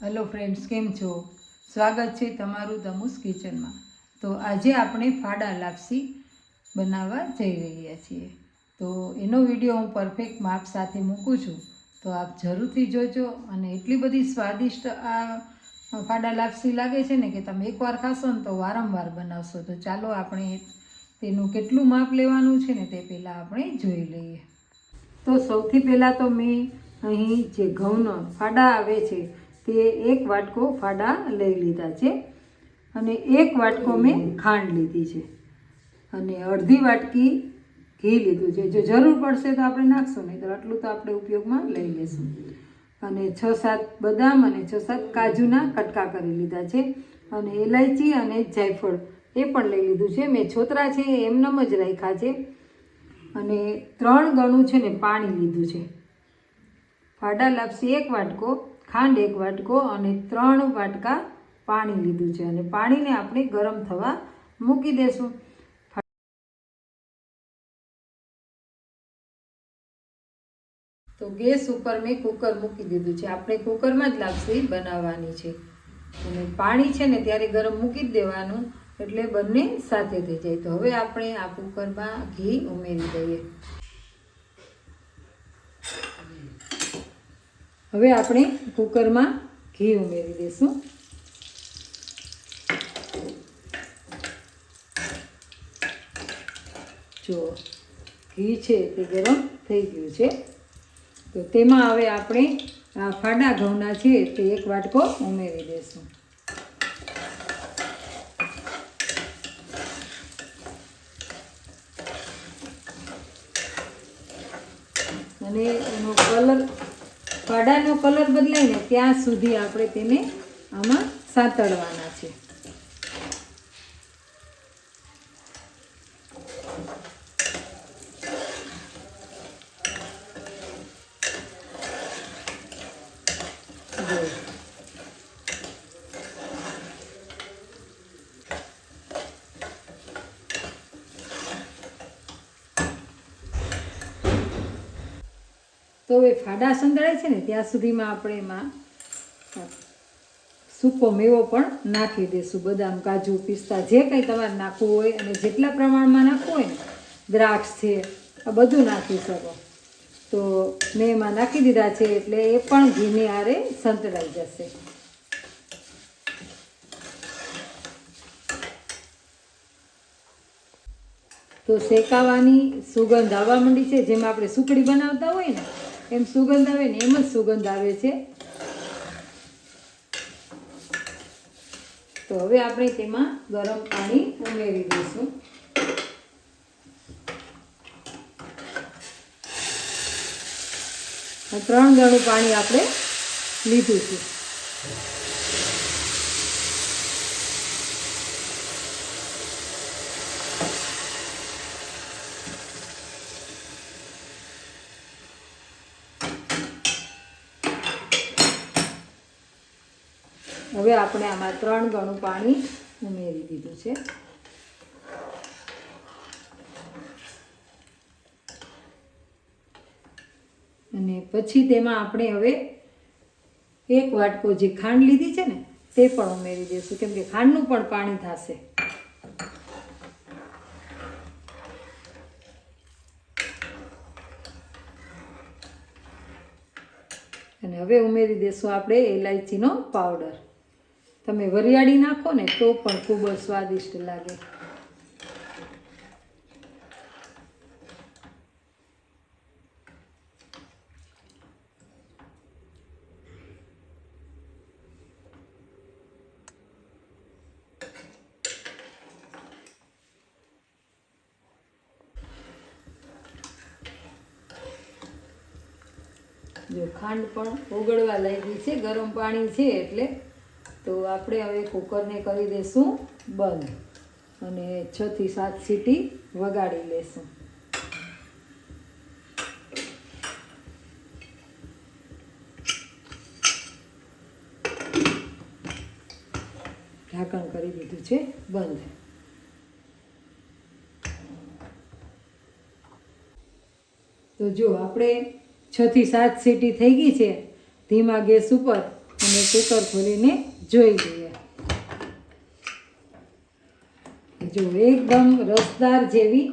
Hello friends, કેમ છો? સ્વાગત છે તમારું ધમુસ કિચનમાં. તો આજે આપણે ફાડા લાપસી બનાવવા જઈ રહ્યા છીએ. તો એનો વિડીયો હું પરફેક્ટ માપ સાથે મૂકું છું, તો આપ જરૂરથી જોજો. અને એટલી બધી સ્વાદિષ્ટ આ ફાડા લાપસી લાગે છે ને કે તમે એકવાર ખાશો ને તો વારંવાર બનાવશો. તો ચાલો આપણે તેનું કેટલું માપ લેવાનું છે ને તે પહેલાં આપણે જોઈ લઈએ. તો સૌથી પહેલાં તો મેં અહીં જે ઘઉંનો ફાડા આવે છે તે 1 વાટકો ફાડા લઈ લીધા છે અને 1 વાટકો મેં ખાંડ લીધી છે અને અડધી વાટકી ઘી લીધું છે. જો જરૂર પડશે તો આપણે નાખશું, નહીં તો આટલું તો આપણે ઉપયોગમાં લઈ લઈશું. અને 6-7 બદામ અને 6-7 કાજુના કટકા કરી લીધા છે અને ઇલાયચી અને જાયફળ એ પણ લઈ લીધું છે. મેં છોતરા છે એમનેમ જ રાખ્યા છે અને 3 ગણું છે ને પાણી લીધું છે. ફાડા લાપસી 1 વાટકો, ખાંડ 1 વાટકો અને 3 વાટકા પાણી લીધું છે અને પાણીને આપણે ગરમ થવા મૂકી દેશું. તો ગેસ ઉપર મેં કુકર મૂકી દીધું છે. આપણે કુકરમાં જ લાપસી બનાવવાની છે અને પાણી છે ને ત્યારે ગરમ મૂકી જ દેવાનું, એટલે બંને સાથે થઈ જાય. તો હવે આપણે આ કુકરમાં ઘી ઉમેરી દઈએ. હવે આપણે કુકરમાં ઘી ઉમેરી દઈશું. જો ઘી છે તે ગરમ થઈ ગયું છે, તો તેમાં હવે આપણે આ ફાડા ઘઉંના છે તે 1 વાટકો ઉમેરી દઈશું. અને એનો કલર, ફાડાનો કલર બદલાય ને ત્યાં સુધી આપણે તેને આમાં સાંતળવાના છે. તો હવે ફાડા સંતળાય છે ને ત્યાં સુધીમાં આપણે એમાં સૂકો મેવો પણ નાખી દઈશું. બદામ, કાજુ, પિસ્તા જે કંઈ તમારે નાખવું હોય અને જેટલા પ્રમાણમાં નાખવું હોય ને, દ્રાક્ષ છે, આ બધું નાખી શકો. તો મેં એમાં નાખી દીધા છે એટલે એ પણ ઘીની આરે સંતળાઈ જશે. તો શેકાવાની સુગંધ આવવા માંડી છે. જેમ આપણે સુખડી બનાવતા હોય ને એમ સુગંધ આવે ને, એમ જ સુગંધ આવે છે. તો હવે આપણે તેમાં ગરમ પાણી ઉમેરી દઈશું. આ 3 ગણું પાણી આપણે લીધું છે. હવે આપણે આમાં 3 ગણું પાણી ઉમેરી દીધું છે. અને પછી તેમાં આપણે હવે 1 વાટકો જે ખાંડ લીધી છે ને તે પણ ઉમેરી દઈશું, કેમ કે ખાંડનું પણ પાણી થશે. અને હવે ઉમેરી દઈશું આપણે ઇલાયચીનો પાવડર. તમે વરિયાળી નાખો ને તો પણ ખૂબ જ સ્વાદિષ્ટ લાગે. જો ખાંડ પણ ઓગળવા લાગી છે, ગરમ પાણી છે એટલે. તો આપણે હવે કુકરને કરી દઈશું બંધ અને 6 થી 7 સીટી વગાડી લેશું. ઢાંકણ કરી દીધું છે બંધ. તો જો આપણે 6 થી 7 સીટી થઈ ગઈ છે ધીમા ગેસ ઉપર, અને અને કુકર ખોલીને જોઈ લઈએ. જો એકદમ રસદાર જેવી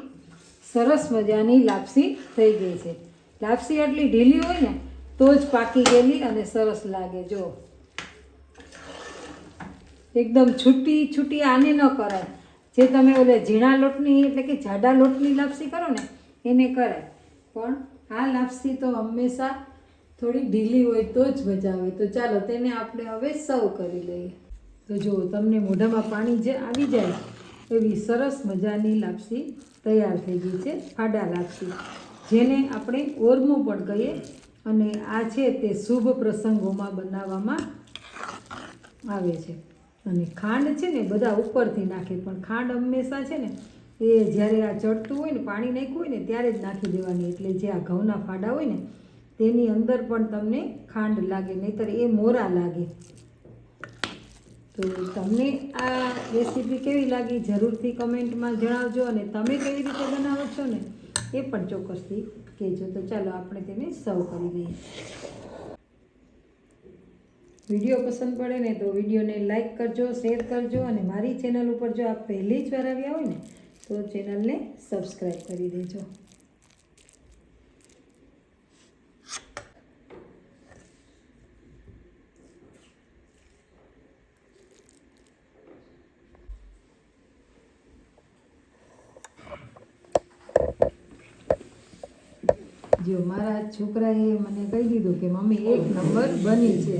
સરસ મજાની લાપસી થઈ ગઈ છે. લાપસી આટલી ઢીલી હોય ને તો જ પાકી ગયેલી અને સરસ લાગે. જો એકદમ છૂટી આને ન કરાય. જે તમે ઓલે ઝીણા લોટની એટલે કે જાડા લોટની લાપસી કરો ને એને કરાય, પણ આ લાપસી તો હંમેશા થોડી ઢીલી હોય તો જ મજા આવે. તો ચાલો તેને આપણે હવે સર્વ કરી લઈએ. તો જો તમને મોઢામાં પાણી જે આવી જાય એવી સરસ મજાની લાપસી તૈયાર થઈ ગઈ છે. ફાડા લાપસી, જેને આપણે ઓરમું પણ કહીએ. અને આ છે તે શુભ પ્રસંગોમાં બનાવવામાં આવે છે. અને ખાંડ છે ને બધા ઉપરથી નાખે, પણ ખાંડ હંમેશા છે ને એ જ્યારે આ ચડતું હોય ને, પાણી નાખ્યું હોય ને ત્યારે જ નાખી દેવાની. એટલે જે આ ઘઉંના ફાડા હોય ને તેની અંદર પણ તમને ખાંડ લાગે, નહીંતર એ મોરા લાગે. તો તમને આ રેસીપી કેવી લાગી જરૂરથી કમેન્ટમાં જણાવજો, અને તમે કેવી રીતે બનાવો છો ને એ પણ ચોક્કસથી કહેજો. તો ચાલો આપણે તેને સર્વ કરી દઈએ. વિડીયો પસંદ પડે ને તો વિડીયોને લાઇક કરજો, શેર કરજો, અને મારી ચેનલ ઉપર જો આપ પહેલી જ વાર આવ્યા હોય ને તો ચેનલને સબસ્ક્રાઈબ કરી દેજો. જો મારા છોકરાએ મને કહી દીધું કે મમ્મી 1 નંબર બની છે.